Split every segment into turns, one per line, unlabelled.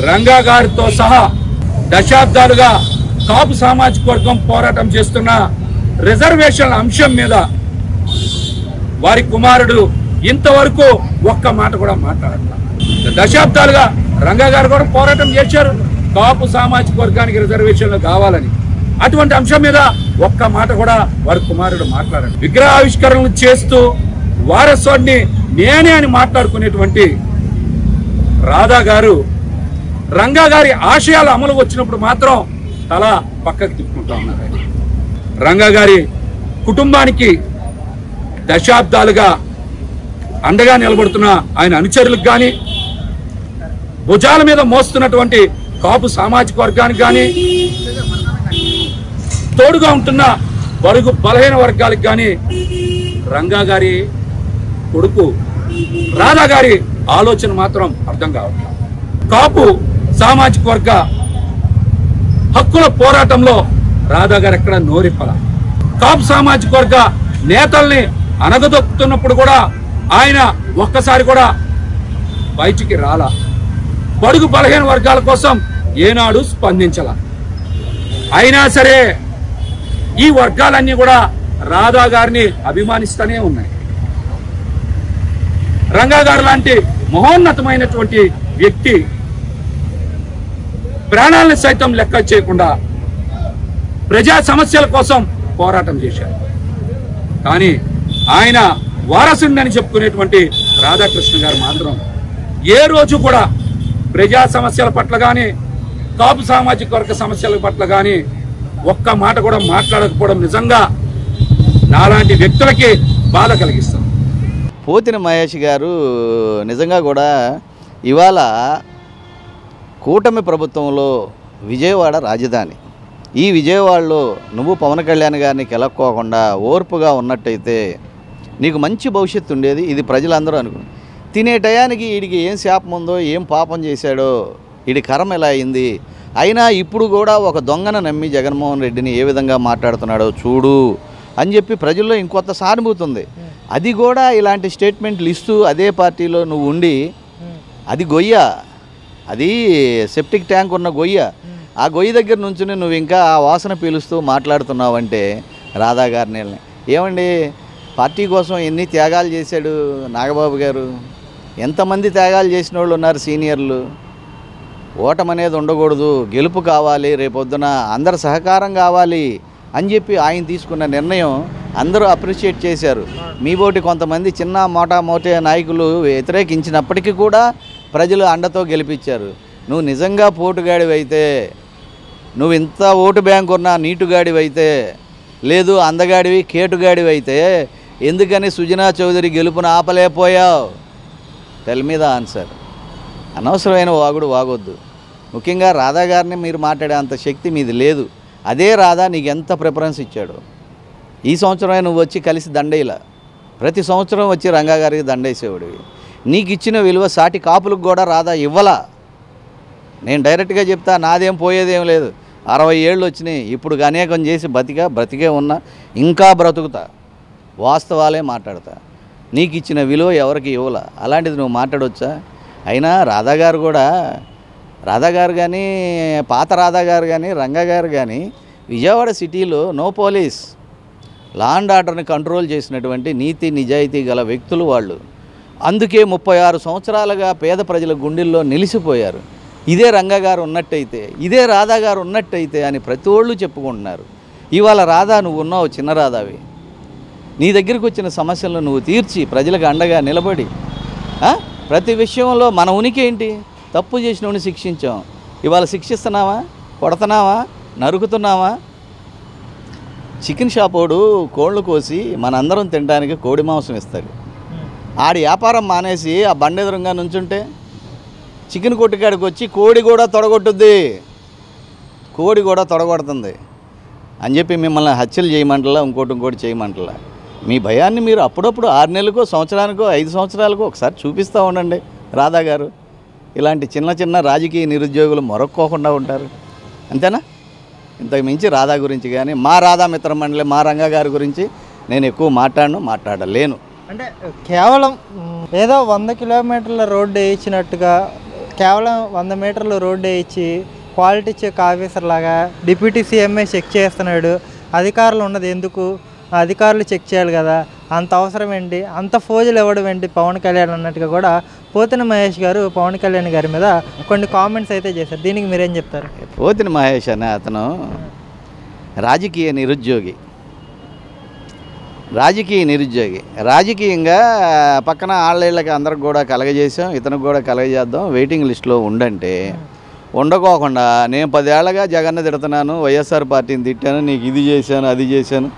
రంగా గారితో సహా దశాబ్దాలుగా కాపు సామాజిక వర్గం పోరాటం చేస్తున్న రిజర్వేషన్ల అంశం మీద వారి కుమారుడు ఇంతవరకు ఒక్క మాట కూడా మాట్లాడట్లేదు. దశాబ్దాలుగా రంగా గారు కూడా పోరాటం చేశారు కాపు సామాజిక వర్గానికి రిజర్వేషన్లు కావాలని. అటువంటి అంశం మీద ఒక్క మాట కూడా వారి కుమారుడు మాట్లాడారు. విగ్రహావిష్కరణలు చేస్తూ వారసుడిని నేనే అని మాట్లాడుకునేటువంటి రాధా గారు రంగా గారి ఆశయాల అమలు వచ్చినప్పుడు మాత్రం తల పక్కకు తిప్పుకుంటా ఉన్నారు. రంగా గారి కుటుంబానికి దశాబ్దాలుగా అండగా నిలబడుతున్న ఆయన అనుచరులకు కానీ, భుజాల మీద మోస్తున్నటువంటి కాపు సామాజిక వర్గానికి కానీ, తోడుగా ఉంటున్న బడుగు బలహీన వర్గాలకు కానీ రంగా గారి కొడుకు రాధా గారి ఆలోచన మాత్రం అర్థం కావట్లేదు. కాపు సామాజిక వర్గ హక్కుల పోరాటంలో రాధా గారు ఎక్కడ నోరిప్పల. కాపు సామాజిక వర్గ నేతల్ని అనగదొక్కుతున్నప్పుడు కూడా ఆయన ఒక్కసారి కూడా బయటికి రాలా. బడుగు బలహీన వర్గాల కోసం ఏనాడు స్పందించాల. అయినా సరే ఈ వర్గాలన్నీ కూడా రాధా గారిని అభిమానిస్తూనే ఉన్నాయి. రంగా గారు లాంటి మహోన్నతమైనటువంటి వ్యక్తి ప్రాణాలను సైతం లెక్క చేయకుండా ప్రజా సమస్యల కోసం పోరాటం చేశారు. కానీ ఆయన వారసుడని చెప్పుకునేటువంటి రాధాకృష్ణ గారు మాత్రం ఏ రోజు కూడా ప్రజా సమస్యల పట్ల కానీ, కాపు సామాజిక వర్గ సమస్యల పట్ల కానీ ఒక్క మాట కూడా మాట్లాడకపోవడం నిజంగా నాలాంటి వ్యక్తులకి బాధ కలిగిస్తుంది.
పోతిన మహేష్ గారు నిజంగా కూడా ఇవాళ కూటమి ప్రభుత్వంలో విజయవాడ రాజధాని. ఈ విజయవాడలో నువ్వు పవన్ కళ్యాణ్ గారిని కెలక్కోకుండా ఓర్పుగా ఉన్నట్టయితే నీకు మంచి భవిష్యత్తు ఉండేది. ఇది ప్రజలందరూ అనుకున్నారు. తినే టయానికి వీడికి ఏం శాపం ఉందో, ఏం పాపం చేశాడో, వీడి కర్మ ఎలా అయింది, అయినా ఇప్పుడు కూడా ఒక దొంగను నమ్మి జగన్మోహన్ రెడ్డిని ఏ విధంగా మాట్లాడుతున్నాడో చూడు అని చెప్పి ప్రజల్లో ఇంకొంత సానుభూతి ఉంది. అది కూడా ఇలాంటి స్టేట్మెంట్లు ఇస్తూ అదే పార్టీలో నువ్వు ఉండి, అది గొయ్య, అది సెప్టిక్ ట్యాంక్ ఉన్న గొయ్య, ఆ గొయ్యి దగ్గర నుంచి నువ్వు ఇంకా ఆ వాసన పీలుస్తూ మాట్లాడుతున్నావంటే రాధా గారిని ఏమండి, పార్టీ కోసం ఎన్ని త్యాగాలు చేశాడు నాగబాబు గారు. ఎంతమంది త్యాగాలు చేసిన వాళ్ళు ఉన్నారు సీనియర్లు. ఓటమనేది ఉండకూడదు, గెలుపు కావాలి, రేపొద్దున అందరు సహకారం కావాలి అని చెప్పి ఆయన తీసుకున్న నిర్ణయం అందరూ అప్రిషియేట్ చేశారు. మీ బోటి కొంతమంది చిన్న మోటే నాయకులు వ్యతిరేకించినప్పటికీ కూడా ప్రజలు అండతో గెలిపించారు. నువ్వు నిజంగా పోటుగాడివైతే, నువ్వు ఇంత ఓటు బ్యాంకు ఉన్న నీటుగాడివైతే, లేదు అందగాడివి కేటుగాడివైతే ఎందుకని సుజనా చౌదరి గెలుపును ఆపలేకపోయావు? Tell me the answer. అనవసరమైన వాగుడు వాగొద్దు. ముఖ్యంగా రాధా గారిని మీరు మాట్లాడే అంత శక్తి మీది లేదు. అదే రాధా నీకు ఎంత ప్రిఫరెన్స్ ఇచ్చాడు. ఈ సంవత్సరమే నువ్వు వచ్చి కలిసి దండేలా, ప్రతి సంవత్సరం వచ్చి రంగా గారికి దండేసేవాడివి. నీకు ఇచ్చిన విలువ సాటి కాపులకు కూడా రాధా ఇవ్వలా. నేను డైరెక్ట్గా చెప్తా, నాదేం పోయేదేం లేదు. 60 ఏళ్ళు వచ్చినాయి, ఇప్పుడు అనేకం చేసి బ్రతికే ఉన్నా, ఇంకా బ్రతుకుతా, వాస్తవాలే మాట్లాడతా. నీకు ఇచ్చిన విలువ ఎవరికి ఇవ్వలా, అలాంటిది నువ్వు మాట్లాడవచ్చా? అయినా రాధా గారు కానీ, పాత రాధా గారు కానీ, రంగా గారు కానీ విజయవాడ సిటీలో నో పోలీస్, లా అండ్ ఆర్డర్ని కంట్రోల్ చేసినటువంటి నీతి నిజాయితీ గల వ్యక్తులు వాళ్ళు. అందుకే 36 సంవత్సరాలుగా పేద ప్రజల గుండెల్లో నిలిచిపోయారు. ఇదే రంగా గారు ఉన్నట్టయితే, ఇదే రాధా గారు ఉన్నట్టయితే అని ప్రతి ఒళ్ళు చెప్పుకుంటున్నారు. ఇవాళ రాధా నువ్వు ఉన్నావు, చిన్న రాధావి. నీ దగ్గరికి వచ్చిన సమస్యలను నువ్వు తీర్చి ప్రజలకు అండగా నిలబడి ప్రతి విషయంలో మన ఉనికి ఏంటి? తప్పు చేసినోడిని శిక్షించాం. ఇవాళ శిక్షిస్తున్నావా? కొడుతున్నావా? నరుకుతున్నావా? చికెన్ షాపోడు కోళ్ళు కోసి మనందరం తినడానికి కోడి మాంసం ఇస్తాడు. ఆడి వ్యాపారం మానేసి ఆ బండెదురుగా నుంచుంటే చికెన్ కొట్టుకాడికి వచ్చి కోడి కూడా తొడగొడుతుంది అని చెప్పి మిమ్మల్ని హత్యలు చేయమంటలా, ఇంకోటి చేయమంటలా. మీ భయాన్ని మీరు అప్పుడప్పుడు 6 నెలలకో, సంవత్సరానికో, 5 సంవత్సరాలకో ఒకసారి చూపిస్తూ ఉండండి. రాధా గారు ఇలాంటి చిన్న రాజకీయ నిరుద్యోగులు మొరక్కోకుండా ఉంటారు. అంతేనా? ఇంతకు మించి రాధా గురించి కానీ, మా రాధా మిత్ర మండలి, మా రంగా గారి గురించి నేను ఎక్కువ మాట్లాడలేను.
అంటే కేవలం ఏదో 100 కిలోమీటర్ల రోడ్డు వేయించినట్టుగా కేవలం 100 మీటర్లు రోడ్డు వేయించి క్వాలిటీ చెక్ ఆఫీసర్ లాగా డిప్యూటీ సీఎంఏ చెక్ చేస్తున్నాడు. అధికారులు ఉన్నది ఎందుకు? అధికారులు చెక్ చేయాలి కదా, అంత అవసరం ఏంటి, అంత ఫోజులు ఇవ్వడం ఏంటి పవన్ కళ్యాణ్ అన్నట్టుగా కూడా పోతిన మహేష్ గారు పవన్ కళ్యాణ్ గారి మీద కొన్ని కామెంట్స్ అయితే చేశారు. దీనికి మీరేం చెప్తారు?
పోతిన మహేష్ అనే అతను రాజకీయ నిరుద్యోగి, రాజకీయంగా పక్కన ఆళ్ళకి అందరికి కూడా కలగజేసాం, ఇతనికి కూడా కలగజేద్దాం, వెయిటింగ్ లిస్టులో ఉండంటే ఉండకోకుండా నేను 10 ఏళ్ళగా జగన్ని తిడుతున్నాను, వైఎస్ఆర్ పార్టీని తిట్టాను, నీకు ఇది చేశాను అది చేశాను,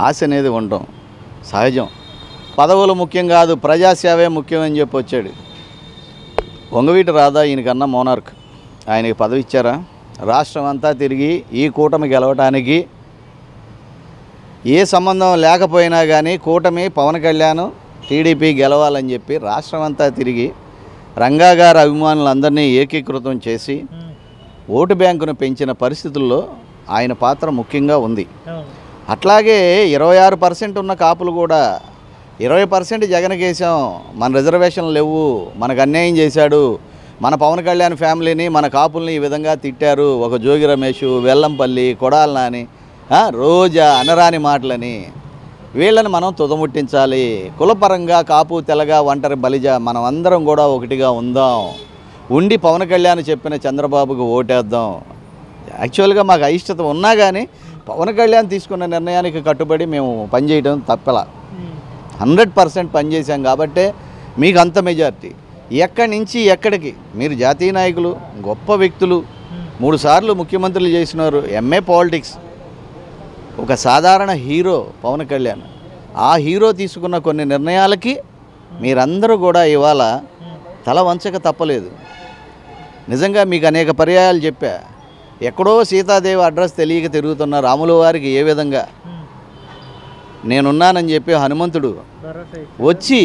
ఆశ అనేది ఉండటం సహజం. పదవులు ముఖ్యం కాదు, ప్రజాసేవే ముఖ్యం అని చెప్పి వచ్చాడు. వంగవీటి రాధా ఈయనకన్నా మోనార్క్, ఆయనకి పదవి ఇచ్చారా? రాష్ట్రం అంతా తిరిగి ఈ కూటమి గెలవటానికి ఏ సంబంధం లేకపోయినా కానీ కూటమి పవన్ కళ్యాణ్ టీడీపీ గెలవాలని చెప్పి రాష్ట్రం అంతా తిరిగి రంగా గారి అభిమానులందరినీ ఏకీకృతం చేసి ఓటు బ్యాంకును పెంచిన పరిస్థితుల్లో ఆయన పాత్ర ముఖ్యంగా ఉంది. అట్లాగే 26% ఉన్న కాపులు కూడా 20% జగన్కి వేసాం, మన రిజర్వేషన్లు లేవు, మనకు అన్యాయం చేశాడు, మన పవన్ కళ్యాణ్ ఫ్యామిలీని మన కాపుల్ని ఈ విధంగా తిట్టారు, ఒక జోగి రమేష్, వెల్లంపల్లి, కొడాల నాని, రోజా అనరాని మాటలని, వీళ్ళని మనం తుదముట్టించాలి. కులపరంగా కాపు తెలగ ఒంటరి బలిజ మనం అందరం కూడా ఒకటిగా ఉందాం, ఉండి పవన్ కళ్యాణ్ చెప్పిన చంద్రబాబుకు ఓటేద్దాం. యాక్చువల్గా మాకు అయిష్టత ఉన్నా కానీ పవన్ కళ్యాణ్ తీసుకున్న నిర్ణయానికి కట్టుబడి మేము పనిచేయడం తప్పలా, 100% పనిచేసాం కాబట్టే మీకు అంత మెజార్టీ. ఎక్కడి నుంచి ఎక్కడికి మీరు జాతీయ నాయకులు, గొప్ప వ్యక్తులు, 3 సార్లు ముఖ్యమంత్రులు చేసినారు, ఎంఏ పాలిటిక్స్, ఒక సాధారణ హీరో పవన్ కళ్యాణ్. ఆ హీరో తీసుకున్న కొన్ని నిర్ణయాలకి మీరందరూ కూడా ఇవాళ తల వంచక తప్పలేదు. నిజంగా మీకు అనేక పర్యాయాలు చెప్పా, ఎక్కడో సీతాదేవి అడ్రస్ తెలియక తిరుగుతున్న రాముల వారికి ఏ విధంగా నేనున్నానని చెప్పి హనుమంతుడు వచ్చి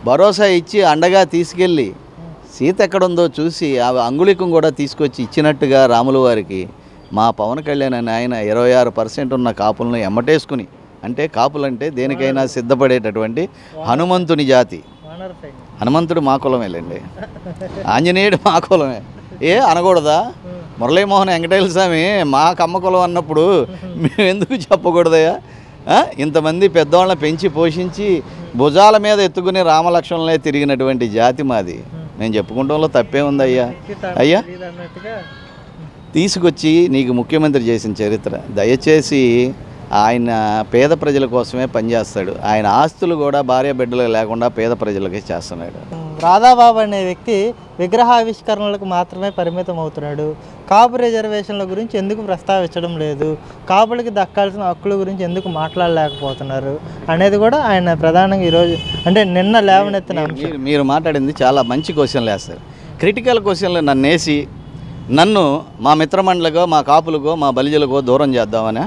భరోసా ఇచ్చి అండగా తీసుకెళ్ళి సీత ఎక్కడుందో చూసి ఆ అంగుళికం కూడా తీసుకొచ్చి ఇచ్చినట్టుగా రాముల వారికి మా పవన్ కళ్యాణ్ అని ఆయన 26% ఉన్న కాపులను ఎమ్మటేసుకుని, అంటే కాపులంటే దేనికైనా సిద్ధపడేటటువంటి హనుమంతుని జాతి. హనుమంతుడు మా కులమేలేండి, ఆంజనేయుడు మా కులమే, అనకూడదా? మురళీమోహన్ వెంకటేశ్వర స్వామి మా కమ్మ కులం అన్నప్పుడు మేము ఎందుకు చెప్పకూడదయా? ఇంతమంది పెద్దవాళ్ళని పెంచి పోషించి భుజాల మీద ఎత్తుకుని రామలక్ష్మణులే తిరిగినటువంటి జాతి మాది. నేను చెప్పుకుంటంలో తప్పే ఉంది అయ్యా తీసుకొచ్చి నీకు ముఖ్యమంత్రి చేసిన చరిత్ర. దయచేసి ఆయన పేద ప్రజల కోసమే పనిచేస్తాడు, ఆయన ఆస్తులు కూడా భార్య బిడ్డలకు లేకుండా పేద ప్రజలకే చేస్తున్నాడు.
రాధాబాబు అనే వ్యక్తి విగ్రహావిష్కరణలకు మాత్రమే పరిమితం అవుతున్నాడు. కాపు రిజర్వేషన్ల గురించి ఎందుకు ప్రస్తావించడం లేదు, కాపులకి దక్కాల్సిన హక్కుల గురించి ఎందుకు మాట్లాడలేకపోతున్నారు అనేది కూడా ఆయన ప్రధానంగా ఈరోజు అంటే నిన్న లేవనెత్తిన అంశం.
మీరు మాట్లాడింది చాలా మంచి క్వశ్చన్లు వేస్తారు, క్రిటికల్ క్వశ్చన్లు నన్ను మా మిత్రమండలికో, మా కాపులకో, మా బలిజలకో దూరం చేద్దామని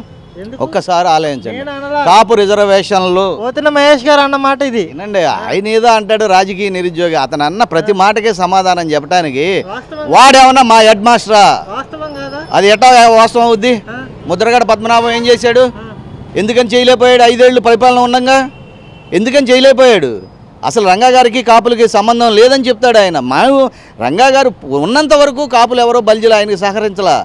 ఒక్కసారి ఆలోచించండి. కాపు రిజర్వేషన్లు
పోతిన మహేష్ గారు అన్న మాట ఇది
వినండి. ఆయన ఏదో అంటాడు రాజకీయ నిరుద్యోగి, అతను అన్న ప్రతి మాటకే సమాధానం చెప్పడానికి వాడేమన్నా మా హెడ్ మాస్టరా? అది ఎట్టా వాస్తవం అవుద్ది? ముద్రగడ పద్మనాభం ఏం చేశాడు? ఎందుకని చేయలేకపోయాడు? 5 ఏళ్ళు పరిపాలన ఉండగా ఎందుకని చేయలేకపోయాడు? అసలు రంగా గారికి కాపులకి సంబంధం లేదని చెప్తాడు ఆయన. మేము రంగా గారు ఉన్నంత వరకు కాపులు ఎవరో బలిజలు ఆయనకి సహకరించలా,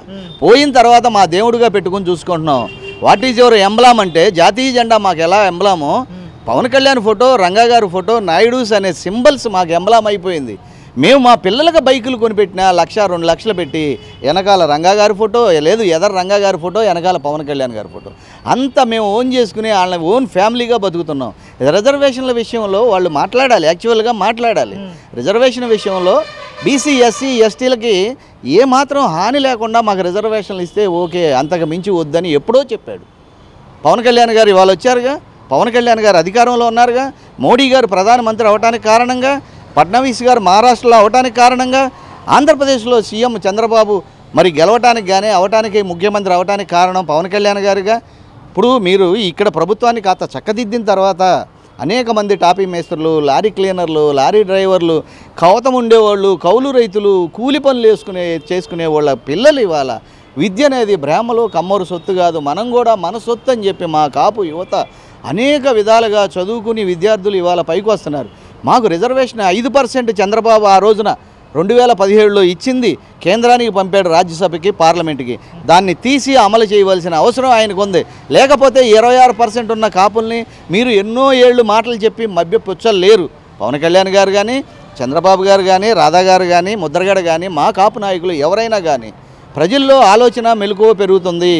పోయిన తర్వాత మా దేవుడిగా పెట్టుకుని చూసుకుంటున్నాం. వాట్ ఈజ్ యువర్ ఎంబ్లామ్ అంటే జాతీయ జెండా మాకు ఎలా ఎంబ్లామో పవన్ కళ్యాణ్ ఫోటో, రంగా గారి ఫోటో, నాయుడుస్ అనే సింబల్స్ మాకు ఎంబ్లామ్ అయిపోయింది. మేము మా పిల్లలకు బైకులు కొనిపెట్టిన 1,00,000, 2 లక్షలు పెట్టి వెనకాల రంగా గారి ఫోటో లేదు, ఎదర రంగా గారి ఫోటో, వెనకాల పవన్ కళ్యాణ్ గారి ఫోటో, అంతా మేము ఓన్ చేసుకుని వాళ్ళని ఓన్ ఫ్యామిలీగా బతుకుతున్నాం. రిజర్వేషన్ల విషయంలో వాళ్ళు మాట్లాడాలి, యాక్చువల్గా మాట్లాడాలి. రిజర్వేషన్ విషయంలో బీసీ, ఎస్సీ, ఎస్టీలకి ఏమాత్రం హాని లేకుండా మాకు రిజర్వేషన్లు ఇస్తే ఓకే, అంతకు మించి వద్దని ఎప్పుడో చెప్పాడు పవన్ కళ్యాణ్ గారు. ఇవాళ వచ్చారుగా, పవన్ కళ్యాణ్ గారు అధికారంలో ఉన్నారుగా, మోడీ గారు ప్రధానమంత్రి అవడానికి కారణంగా, ఫడ్నవీస్ గారు మహారాష్ట్రలో అవటానికి కారణంగా, ఆంధ్రప్రదేశ్లో సీఎం చంద్రబాబు మరి గెలవటానికి కానీ అవటానికి ముఖ్యమంత్రి అవటానికి కారణం పవన్ కళ్యాణ్ గారుగా. ఇప్పుడు మీరు ఇక్కడ ప్రభుత్వాన్ని కాస్త చక్కదిద్దిన తర్వాత అనేక మంది టాపీ మేస్త్రులు, లారీ క్లీనర్లు, లారీ డ్రైవర్లు, కవతం ఉండేవాళ్ళు, కౌలు రైతులు, కూలి పనులు చేసుకునే వాళ్ళ పిల్లలు ఇవాళ విద్య అనేది బ్రాహ్మలు కమ్మరు సొత్తు కాదు, మనం కూడా మన సొత్తు అని చెప్పి మా కాపు యువత అనేక విధాలుగా చదువుకుని విద్యార్థులు ఇవాళ పైకి వస్తున్నారు. మాకు రిజర్వేషన్ 5% చంద్రబాబు ఆ రోజున 2017లో ఇచ్చింది కేంద్రానికి పంపాడు, రాజ్యసభకి, పార్లమెంట్కి. దాన్ని తీసి అమలు చేయవలసిన అవసరం ఆయనకు ఉంది. లేకపోతే 26% ఉన్న కాపుల్ని మీరు ఎన్నో ఏళ్ళు మాటలు చెప్పి మభ్యపుచ్చలేరు. పవన్ కళ్యాణ్ గారు కానీ, చంద్రబాబు గారు కానీ, రాధా గారు కానీ, ముద్రగడ కానీ, మా కాపు నాయకులు ఎవరైనా కానీ ప్రజల్లో ఆలోచన మెలకువ పెరుగుతుంది.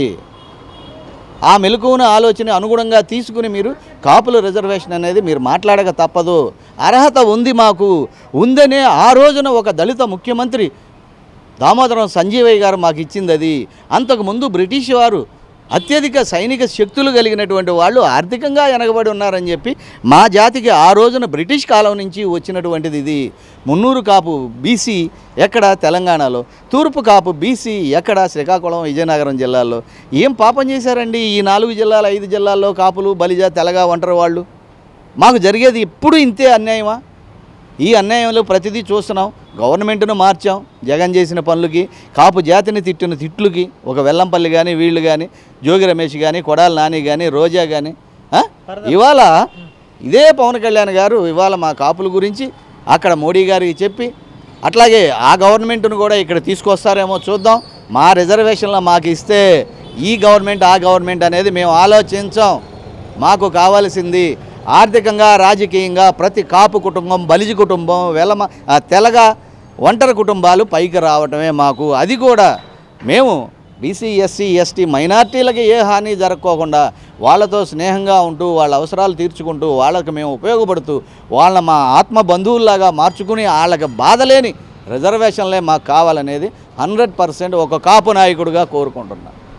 ఆ మెలకువను ఆలోచన అనుగుణంగా తీసుకుని మీరు కాపుల రిజర్వేషన్ అనేది మీరు మాట్లాడక తప్పదు. అర్హత ఉంది, మాకు ఉందనే ఆ రోజున ఒక దళిత ముఖ్యమంత్రి దామోదరం సంజీవయ్య గారు మాకు ఇచ్చింది అది. అంతకుముందు బ్రిటిష్ వారు అత్యధిక సైనిక శక్తులు కలిగినటువంటి వాళ్ళు ఆర్థికంగా వెనకబడి ఉన్నారని చెప్పి మా జాతికి ఆ రోజున బ్రిటిష్ కాలం నుంచి వచ్చినటువంటిది ఇది. మున్నూరు కాపు బీసీ ఎక్కడ? తెలంగాణలో. తూర్పు కాపు బీసీ ఎక్కడ? శ్రీకాకుళం, విజయనగరం జిల్లాల్లో. ఏం పాపం చేశారండి ఈ 4 జిల్లాలు 5 జిల్లాల్లో కాపులు, బలిజ, తెలగ, ఒంటరి వాళ్ళు? మాకు జరిగేది ఎప్పుడు ఇంతే అన్యాయమా? ఈ అన్యాయంలో ప్రతిదీ చూస్తున్నాం. గవర్నమెంట్ను మార్చాం జగన్ చేసిన పనులకి, కాపు జాతిని తిట్టిన తిట్లుకి. ఒక వెల్లంపల్లి కానీ, వీళ్ళు కానీ, జోగి రమేష్ కానీ, కొడాలి నాని కానీ, రోజా కానీ. ఇవాళ ఇదే పవన్ కళ్యాణ్ గారు ఇవాళ మా కాపుల గురించి అక్కడ మోడీ గారికి చెప్పి, అట్లాగే ఆ గవర్నమెంట్ను కూడా ఇక్కడ తీసుకొస్తారేమో చూద్దాం. మా రిజర్వేషన్లో మాకు ఇస్తే ఈ గవర్నమెంట్ ఆ గవర్నమెంట్ అనేది మేము ఆలోచించాం. మాకు కావాల్సింది ఆర్థికంగా, రాజకీయంగా ప్రతి కాపు కుటుంబం, బలిజి కుటుంబం, తెలగ, ఒంటరి కుటుంబాలు పైకి రావటమే మాకు. అది కూడా మేము బీసీ, ఎస్సీ, ఎస్టీ మైనార్టీలకి ఏ హాని జరగకోకుండా వాళ్ళతో స్నేహంగా ఉంటూ, వాళ్ళ అవసరాలు తీర్చుకుంటూ, వాళ్ళకి మేము ఉపయోగపడుతూ, వాళ్ళ మా ఆత్మ బంధువుల్లాగా మార్చుకుని వాళ్ళకి బాధలేని రిజర్వేషన్లే మాకు కావాలనేది 100% ఒక కాపు నాయకుడిగా కోరుకుంటున్నాను.